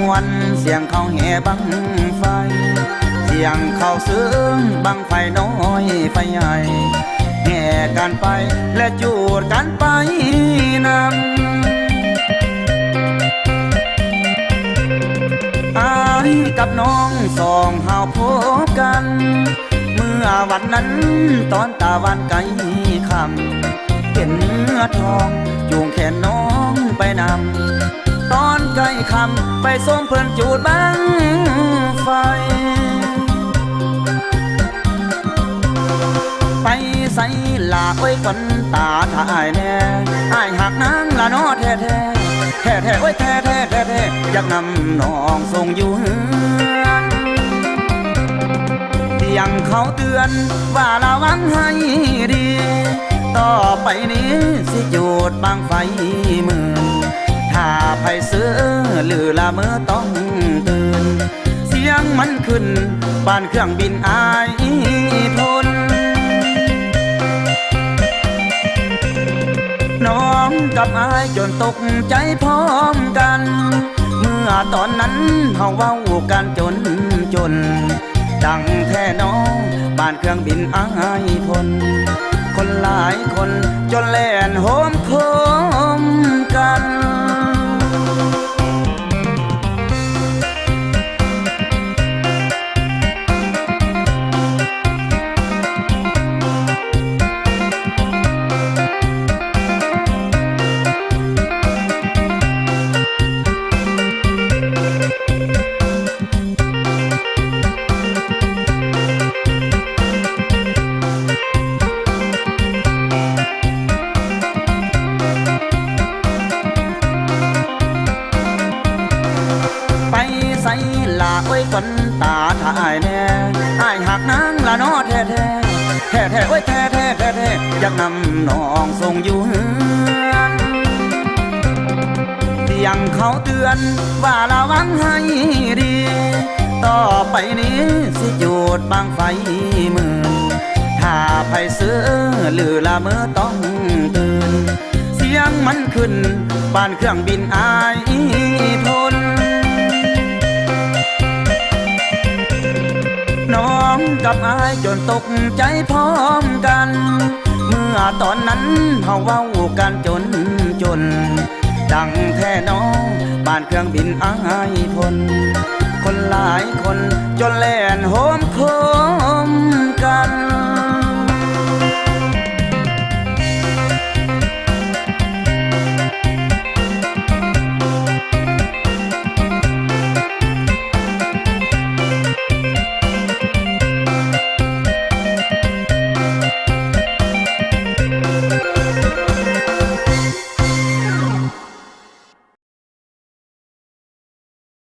วนเสียงเขาแห่บังไฟเสียงเขาซึ้งบังไฟน้อยไฟใหญ่แห่กันไปและจูดกันไปนำอายกับน้องสองเฮาพบกันเมื่อวันนั้นตอนตะวันไกลค่ำเห็นเนื้อทองจูงแขนน้องไปนำตอนใกล้ค่ำไปส่งเพิ่นจูดบังไฟไปใส่ลาไว้คนตาถ่ายแน่อ้ายหักนางละน้อแท้แท้แท้แท้ไว้แท้แท้แท้แท้อยากนำน้องส่งอยู่เฮือนเสียงเขาเตือนว่าระวังให้ดีต่อไปนี้สิจูดบางไฟหมื่นถ้าไผซื้อหรือละเมอต้องตื่นเสียงมันขึ้นบ้านเครื่องบินอายทนน้องกับอายจนตกใจพร้อมกันเมื่อตอนนั้นเฮาเว้ากันจนดังแท้น้องบ้านเครื่องบินอายทนคนหลายคนจนแล่นโหมโคมกันใส่ลาไว้คนตาถ่ายแน่อ้ายหักนางละน้อแท้แท้แท้แท้ไว้แท้แท้แท้แท้อยากนำน้องส่งอยู่เฮือนเสียงเขาเตือนว่าระวังให้ดีต่อไปนี้สิจูดบางไฟหมื่นถ้าไผซื้อหรือละเมอต้องตื่นเสียงมันขึ้นบ้านเครื่องบินอายทนน้องกับอายจนตกใจพร้อมกันเมื่อตอนนั้นเฮาเว้ากันจนดังแท้น้องบ้านเครื่องบินอายทนคนหลายคนจนแล่นโห